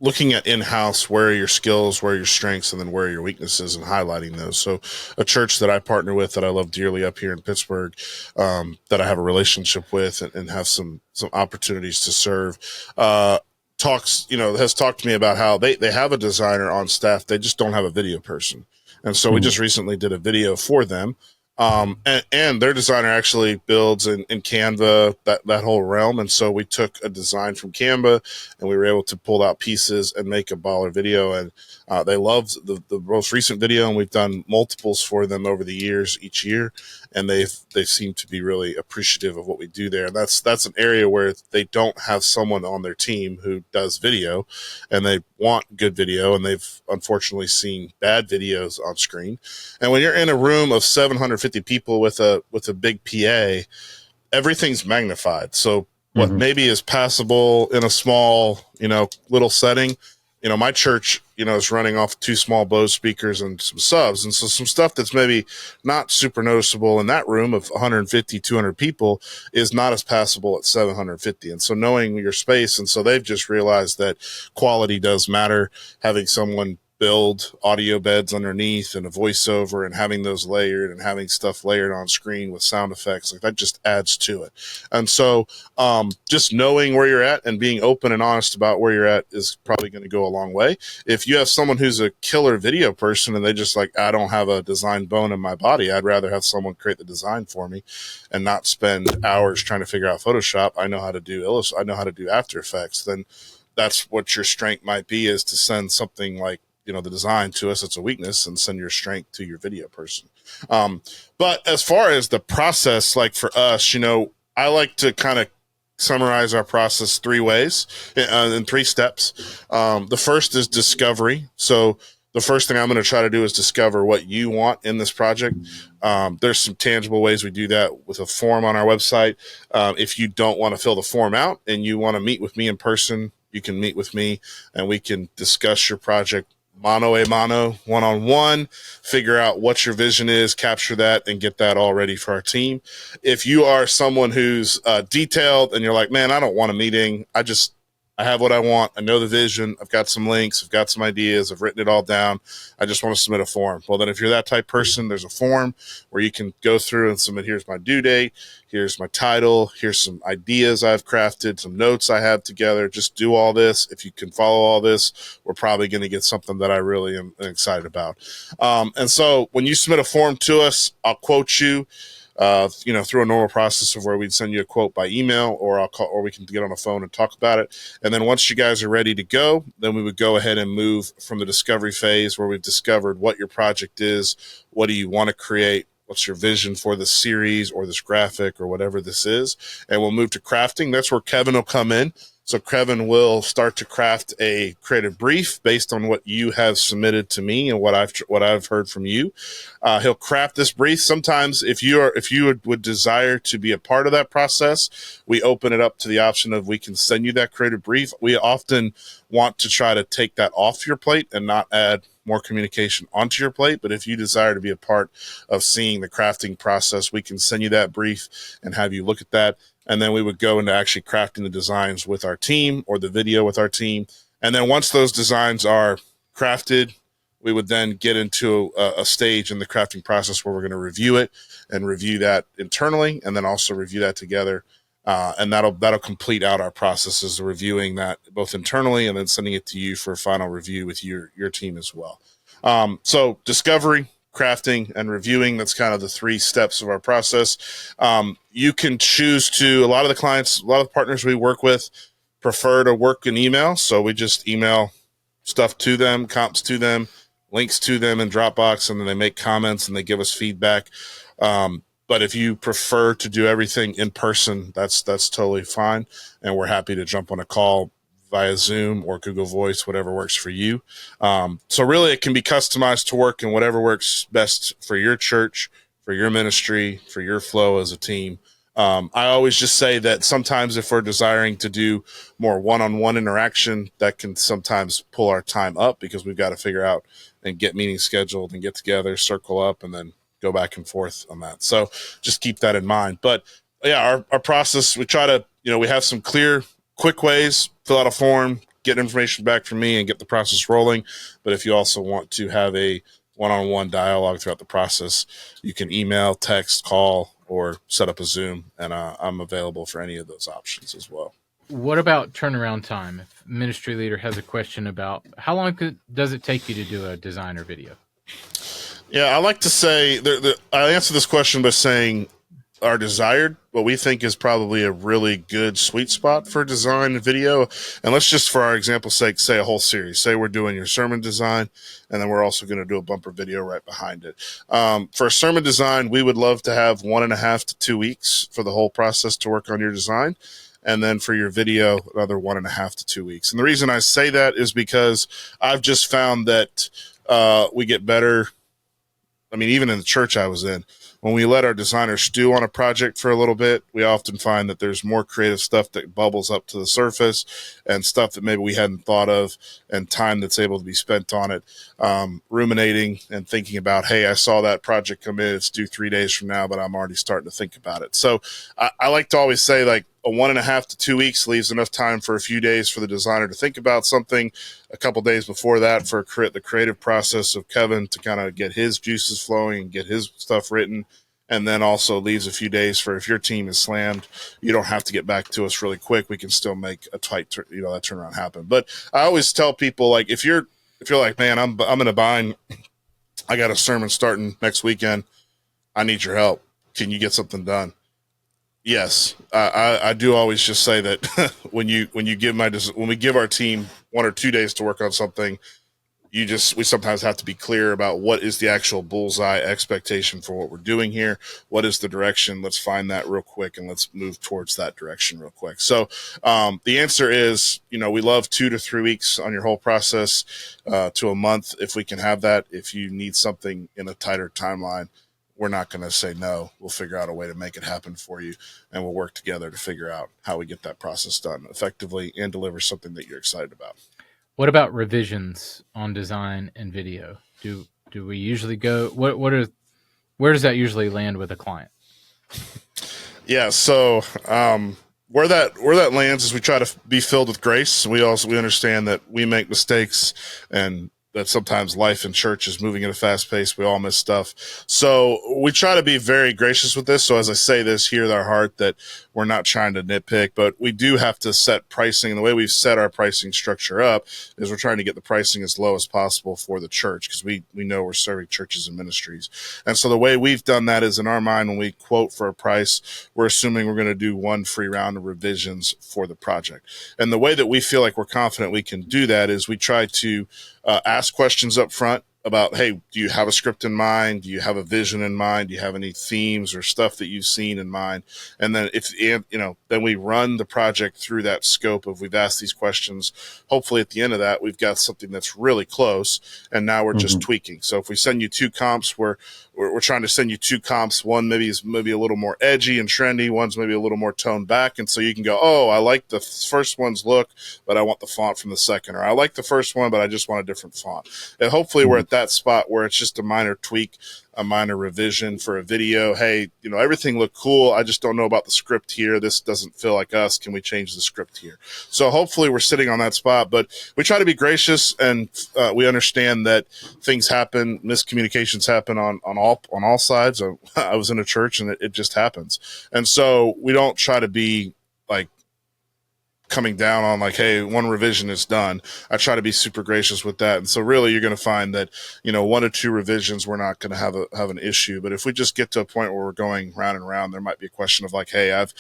looking at in-house, where are your skills, where are your strengths, and then where are your weaknesses, and highlighting those. So a church that I partner with that I love dearly up here in Pittsburgh, that I have a relationship with and have some opportunities to serve, has talked to me about how they have a designer on staff. They just don't have a video person. And so we just recently did a video for them. And their designer actually builds in Canva, that whole realm. And so we took a design from Canva and we were able to pull out pieces and make a baller video. And they loved the most recent video, and we've done multiples for them over the years, each year. And they seem to be really appreciative of what we do there. And that's an area where they don't have someone on their team who does video, and they want good video, and they've unfortunately seen bad videos on screen. And when you're in a room of 750 people with a big PA, everything's magnified. So what maybe is passable in a small, little setting, my church, is running off 2 small Bose speakers and some subs. And so some stuff that's maybe not super noticeable in that room of 150, 200 people is not as passable at 750. And so knowing your space. And so they've just realized that quality does matter. Having someone build audio beds underneath and a voiceover and having those layered and having stuff layered on screen with sound effects, like that just adds to it. And so just knowing where you're at and being open and honest about where you're at is probably going to go a long way. If you have someone who's a killer video person and they just like, I don't have a design bone in my body, I'd rather have someone create the design for me and not spend hours trying to figure out Photoshop. I know how to do I know how to do After Effects. Then that's what your strength might be, is to send something like, the design to us. It's a weakness, and send your strength to your video person. But as far as the process, like for us, I like to kind of summarize our process three ways in three steps. The first is discovery. So the first thing I'm going to try to do is discover what you want in this project. There's some tangible ways we do that with a form on our website. If you don't want to fill the form out and you want to meet with me in person, you can meet with me and we can discuss your project mano a mano, one-on-one, figure out what your vision is, capture that, and get that all ready for our team. If you are someone who's detailed and you're like, man, I don't want a meeting. I have what I want. I know the vision. I've got some links. I've got some ideas. I've written it all down. I just want to submit a form. Well, then if you're that type of person, there's a form where you can go through and submit, here's my due date. Here's my title. Here's some ideas I've crafted, some notes I have together. Just do all this. If you can follow all this, we're probably going to get something that I really am excited about. And so when you submit a form to us, I'll quote you. Through a normal process of where we'd send you a quote by email, or I'll call, or we can get on the phone and talk about it. And then once you guys are ready to go, then we would go ahead and move from the discovery phase where we've discovered what your project is, what do you want to create, what's your vision for this series or this graphic or whatever this is, and we'll move to crafting. That's where Kevin will come in. So Kevin will start to craft a creative brief based on what you have submitted to me and what I've heard from you. He'll craft this brief. Sometimes if you would desire to be a part of that process, we open it up to the option of we can send you that creative brief. We often want to try to take that off your plate and not add more communication onto your plate. But if you desire to be a part of seeing the crafting process, we can send you that brief and have you look at that. And then we would go into actually crafting the designs with our team or the video with our team. And then once those designs are crafted, we would then get into a stage in the crafting process where we're going to review it and review that internally, and then also review that together. And that'll complete out our processes of reviewing that both internally and then sending it to you for a final review with your team as well. So discovery, crafting, and reviewing, that's kind of the three steps of our process. You can choose to, a lot of the partners we work with prefer to work in email. So we just email stuff to them, comps to them, links to them in Dropbox, and then they make comments and they give us feedback. But if you prefer to do everything in person, that's totally fine. And we're happy to jump on a call via Zoom or Google Voice, whatever works for you. So really it can be customized to work in whatever works best for your church, for your ministry, for your flow as a team. I always just say that sometimes if we're desiring to do more one-on-one interaction, that can sometimes pull our time up because we've got to figure out and get meetings scheduled and get together, circle up, and then go back and forth on that. So just keep that in mind. But yeah, our process, we try to, we have some clear, quick ways, fill out a form, get information back from me and get the process rolling. But if you also want to have a one-on-one dialogue throughout the process, you can email, text, call, or set up a Zoom, and I'm available for any of those options as well. What about turnaround time? If ministry leader has a question about how long does it take you to do a design or video? Yeah, I like to say, I answer this question by saying our desired, what we think is probably a really good sweet spot for design and video. And let's just, for our example's sake, say a whole series. Say we're doing your sermon design, and then we're also going to do a bumper video right behind it. For a sermon design, we would love to have 1.5 to 2 weeks for the whole process to work on your design. And then for your video, another 1.5 to 2 weeks. And the reason I say that is because I've just found that we get better. I mean, even in the church I was in, when we let our designers stew on a project for a little bit, we often find that there's more creative stuff that bubbles up to the surface and stuff that maybe we hadn't thought of, and time that's able to be spent on it, ruminating and thinking about, hey, I saw that project come in, it's due 3 days from now, but I'm already starting to think about it. So I like to always say, like, a 1.5 to 2 weeks leaves enough time for a few days for the designer to think about something. A couple days before that for the creative process of Kevin to kind of get his juices flowing and get his stuff written. And then also leaves a few days for, if your team is slammed, you don't have to get back to us really quick. We can still make a tight, that turnaround happen. But I always tell people, like, if you're like, man, I'm in a bind, I got a sermon starting next weekend, I need your help. Can you get something done? Yes, I do always just say that when we give our team 1 or 2 days to work on something, we sometimes have to be clear about what is the actual bullseye expectation for what we're doing here. What is the direction? Let's find that real quick and let's move towards that direction real quick. So the answer is, we love 2 to 3 weeks on your whole process, to a month if we can have that. If you need something in a tighter timeline, we're not going to say no. We'll figure out a way to make it happen for you, and we'll work together to figure out how we get that process done effectively and deliver something that you're excited about. What about revisions on design and video? Do we usually go? Where does that usually land with a client? Yeah, so where that lands is we try to be filled with grace. We understand that we make mistakes and that sometimes life in church is moving at a fast pace. We all miss stuff. So we try to be very gracious with this. So as I say this, hear our heart that we're not trying to nitpick, but we do have to set pricing. And the way we've set our pricing structure up is we're trying to get the pricing as low as possible for the church, because we know we're serving churches and ministries. And so the way we've done that is, in our mind, when we quote for a price, we're assuming we're going to do one free round of revisions for the project. And the way that we feel like we're confident we can do that is we try to ask questions up front about, hey, do you have a script in mind? Do you have a vision in mind? Do you have any themes or stuff that you've seen in mind? And then then we run the project through that scope of, we've asked these questions. Hopefully at the end of that, we've got something that's really close, and now we're just tweaking. So if we send you 2 comps, we're trying to send you 2 comps. One is maybe a little more edgy and trendy. One's maybe a little more toned back. And so you can go, oh, I like the first one's look, but I want the font from the second. Or I like the first one, but I just want a different font. And hopefully we're at that spot where it's just a minor tweak, a minor revision for a video. Hey, everything looked cool. I just don't know about the script here. This doesn't feel like us. Can we change the script here? So hopefully we're sitting on that spot, but we try to be gracious, and we understand that things happen. Miscommunications happen on all sides. I was in a church and it just happens. And so we don't try to be like coming down on like, hey, one revision is done. I try to be super gracious with that. And so really you're going to find that, 1 or 2 revisions, we're not going to have an issue. But if we just get to a point where we're going round and round, there might be a question of like, hey, I've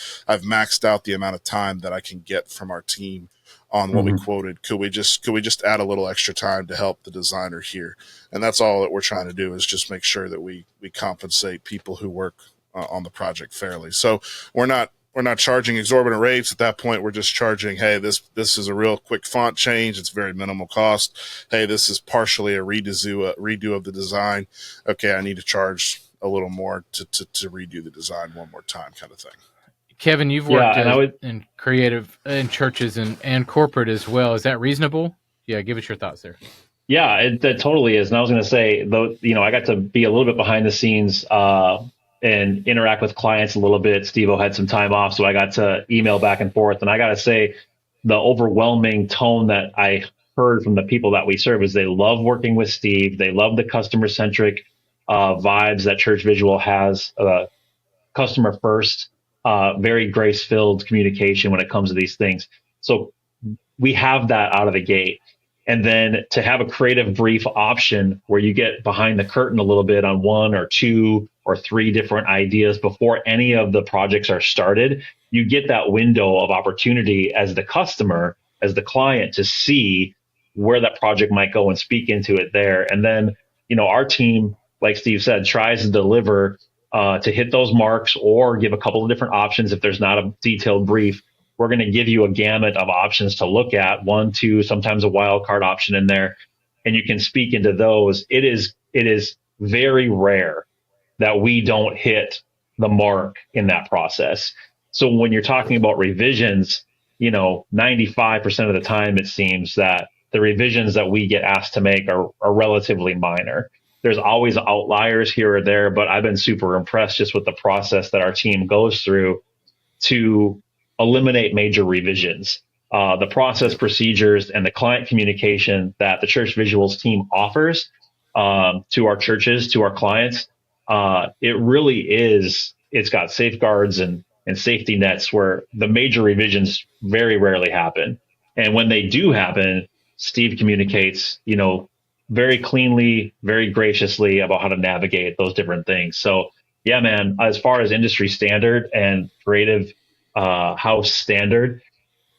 maxed out the amount of time that I can get from our team on what we quoted. Could we just add a little extra time to help the designer here? And that's all that we're trying to do, is just make sure that we compensate people who work on the project fairly. So we're not charging exorbitant rates. At that point, we're just charging, hey, this is a real quick font change. It's very minimal cost. Hey, this is partially a redo of the design. Okay, I need to charge a little more to redo the design one more time, kind of thing. Kevin, you've worked in creative in churches and corporate as well. Is that reasonable? Yeah, give us your thoughts there. Yeah, it totally is. And I was going to say, though, I got to be a little bit behind the scenes and interact with clients a little bit. Steve-O had some time off, so I got to email back and forth. And I got to say, the overwhelming tone that I heard from the people that we serve is they love working with Steve. They love the customer-centric vibes that Church Visual has, customer first, very grace-filled communication when it comes to these things. So we have that out of the gate. And then to have a creative brief option where you get behind the curtain a little bit on 1 or 2 or 3 different ideas before any of the projects are started, you get that window of opportunity as the customer, as the client, to see where that project might go and speak into it there. And then, our team, like Steve said, tries to deliver to hit those marks, or give a couple of different options. If there's not a detailed brief, we're going to give you a gamut of options to look at, 1, 2, sometimes a wild card option in there, and you can speak into those. It is very rare that we don't hit the mark in that process. So when you're talking about revisions, 95% of the time, it seems that the revisions that we get asked to make are relatively minor. There's always outliers here or there, but I've been super impressed just with the process that our team goes through to eliminate major revisions. The process, procedures, and the client communication that the Church Visuals team offers to our churches, to our clients, it really is, it's got safeguards and safety nets where the major revisions very rarely happen. And when they do happen, Steve communicates, very cleanly, very graciously about how to navigate those different things. So yeah, man, as far as industry standard and creative house standard,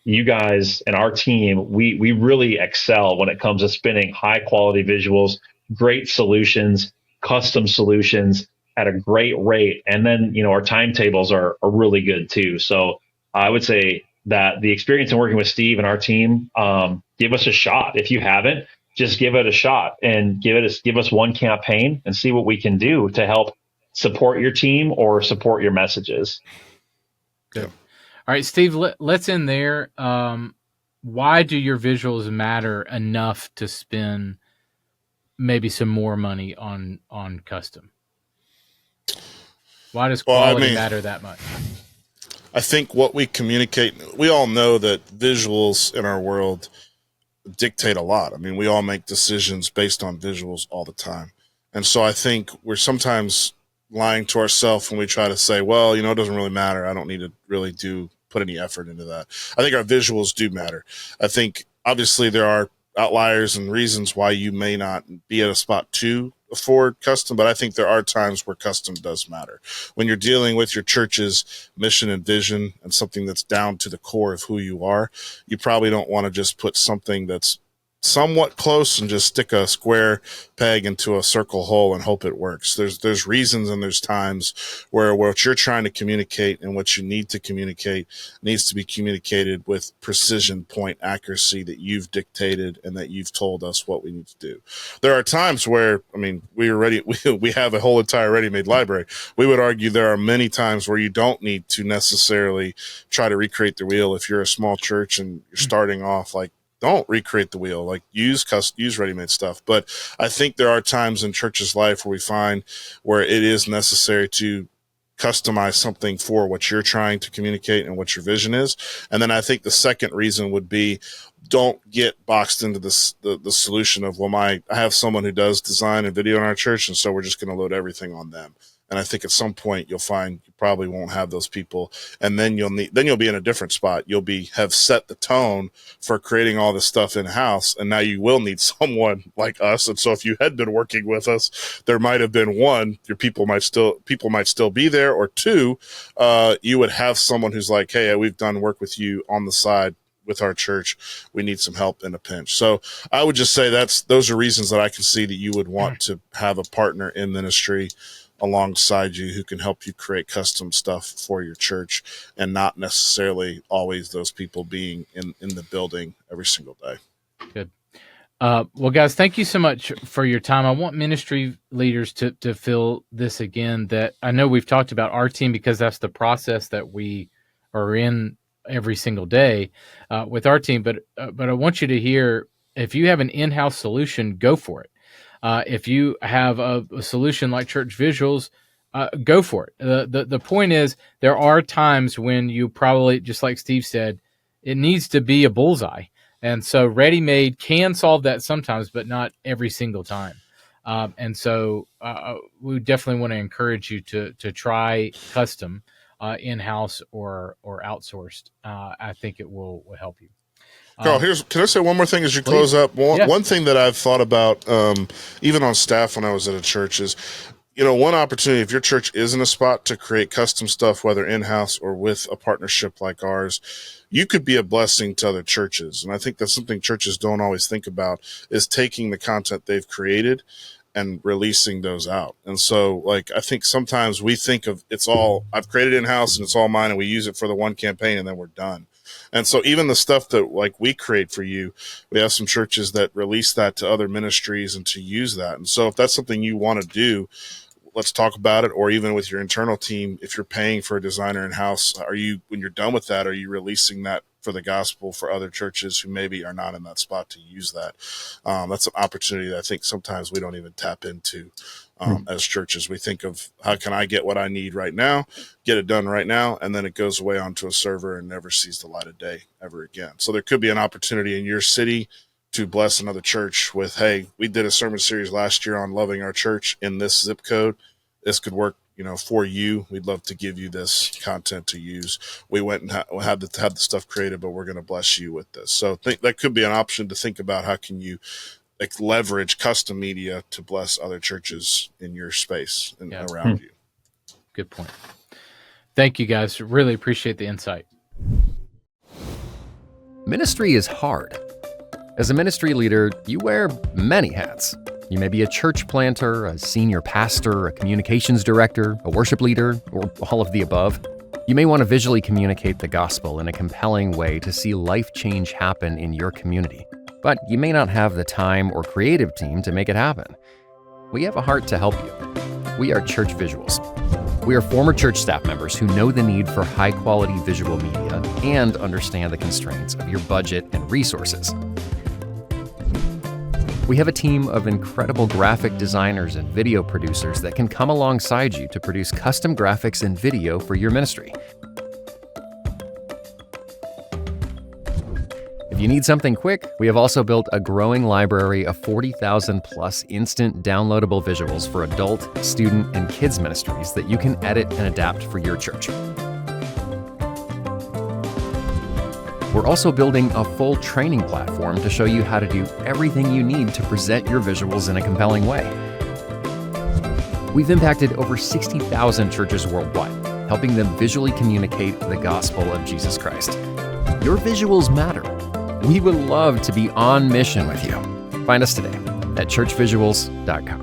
you guys and our team, we really excel when it comes to spinning high quality visuals, great solutions, custom solutions at a great rate. And then, our timetables are really good too. So I would say that the experience in working with Steve and our team, give us a shot. If you haven't, just give it a shot and give us one campaign and see what we can do to help support your team or support your messages. Good. All right, Steve, let's end there. Why do your visuals matter enough to spend maybe some more money on custom? Why does quality matter that much? I think what we communicate, we all know that visuals in our world dictate a lot. I mean, we all make decisions based on visuals all the time. And so I think we're sometimes lying to ourselves when we try to say, well, it doesn't really matter. I don't need to really put any effort into that. I think our visuals do matter. I think obviously there are outliers and reasons why you may not be at a spot to afford custom, but I think there are times where custom does matter. When you're dealing with your church's mission and vision and something that's down to the core of who you are, you probably don't want to just put something that's somewhat close and just stick a square peg into a circle hole and hope it works. There's reasons and there's times where what you're trying to communicate and what you need to communicate needs to be communicated with precision point accuracy that you've dictated and that you've told us what we need to do. There are times where, we have a whole entire ready-made library. We would argue there are many times where you don't need to necessarily try to recreate the wheel. If you're a small church and you're starting off, don't recreate the wheel, use ready-made stuff. But I think there are times in church's life where we find where it is necessary to customize something for what you're trying to communicate and what your vision is. And then I think the second reason would be, don't get boxed into the solution of, I have someone who does design and video in our church, and so we're just going to load everything on them. And I think at some point you'll find you probably won't have those people, and then you'll be in a different spot. You'll have set the tone for creating all this stuff in house, and now you will need someone like us. And so if you had been working with us, there might have been one, your people might still be there, or two, you would have someone who's like, hey, we've done work with you on the side with our church. We need some help in a pinch. So I would just say those are reasons that I can see that you would want to have a partner in ministry alongside you who can help you create custom stuff for your church, and not necessarily always those people being in the building every single day. Good. Well, guys, thank you so much for your time. I want ministry leaders to feel this again, that I know we've talked about our team because that's the process that we are in every single day with our team. But I want you to hear, if you have an in-house solution, go for it. If you have a solution like Church Visuals, go for it. The point is, there are times when you probably, just like Steve said, it needs to be a bullseye. And so ready-made can solve that sometimes, but not every single time. And so we definitely want to encourage you to try custom in-house or outsourced. I think it will help you. Carl, can I say one more thing as you close up? One thing that I've thought about, even on staff when I was at a church, is, one opportunity, if your church is in a spot to create custom stuff, whether in-house or with a partnership like ours, you could be a blessing to other churches. And I think that's something churches don't always think about, is taking the content they've created and releasing those out. And so, I think sometimes we think of I've created in-house and it's all mine, and we use it for the one campaign and then we're done. And so even the stuff that we create for you, we have some churches that release that to other ministries and to use that. And so if that's something you want to do, let's talk about it. Or even with your internal team, if you're paying for a designer in-house, when you're done with that, are you releasing that for the gospel for other churches who maybe are not in that spot to use that? That's an opportunity that I think sometimes we don't even tap into. As churches, we think of, how can I get what I need right now, get it done right now, and then it goes away onto a server and never sees the light of day ever again. So there could be an opportunity in your city to bless another church with, hey, we did a sermon series last year on loving our church in this zip code. This could work, for you. We'd love to give you this content to use. We went and had the stuff created, but we're going to bless you with this. So that could be an option to think about. How can you leverage custom media to bless other churches in your space and around you? Good point. Thank you, guys. Really appreciate the insight. Ministry is hard. As a ministry leader, you wear many hats. You may be a church planter, a senior pastor, a communications director, a worship leader, or all of the above. You may want to visually communicate the gospel in a compelling way to see life change happen in your community. But you may not have the time or creative team to make it happen. We have a heart to help you. We are Church Visuals. We are former church staff members who know the need for high-quality visual media and understand the constraints of your budget and resources. We have a team of incredible graphic designers and video producers that can come alongside you to produce custom graphics and video for your ministry. If you need something quick, we have also built a growing library of 40,000 plus instant downloadable visuals for adult, student, and kids ministries that you can edit and adapt for your church. We're also building a full training platform to show you how to do everything you need to present your visuals in a compelling way. We've impacted over 60,000 churches worldwide, helping them visually communicate the gospel of Jesus Christ. Your visuals matter. We would love to be on mission with you. Find us today at churchvisuals.com.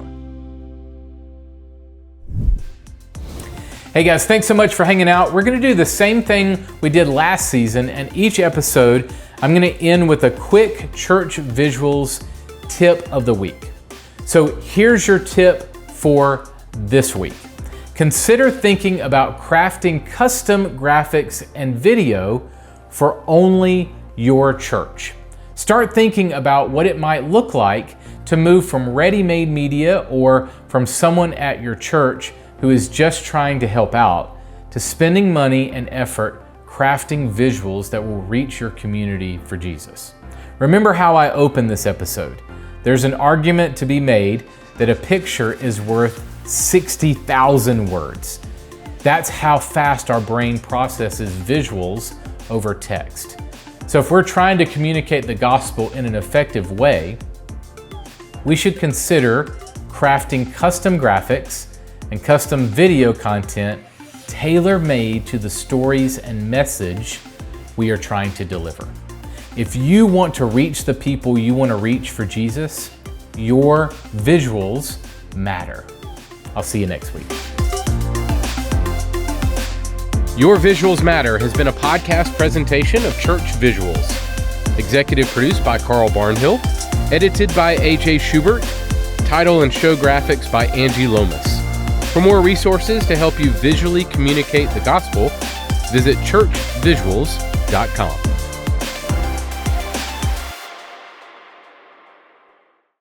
Hey guys, thanks so much for hanging out. We're going to do the same thing we did last season, and each episode I'm going to end with a quick Church Visuals tip of the week. So here's your tip for this week. Consider thinking about crafting custom graphics and video for only your church. Start thinking about what it might look like to move from ready-made media or from someone at your church who is just trying to help out to spending money and effort crafting visuals that will reach your community for Jesus. Remember how I opened this episode. There's an argument to be made that a picture is worth 60,000 words. That's how fast our brain processes visuals over text. So if we're trying to communicate the gospel in an effective way, we should consider crafting custom graphics and custom video content tailor-made to the stories and message we are trying to deliver. If you want to reach the people you want to reach for Jesus, your visuals matter. I'll see you next week. Your Visuals Matter has been a podcast presentation of Church Visuals. Executive produced by Carl Barnhill, edited by AJ Schubert, title and show graphics by Angie Lomas. For more resources to help you visually communicate the gospel, visit churchvisuals.com.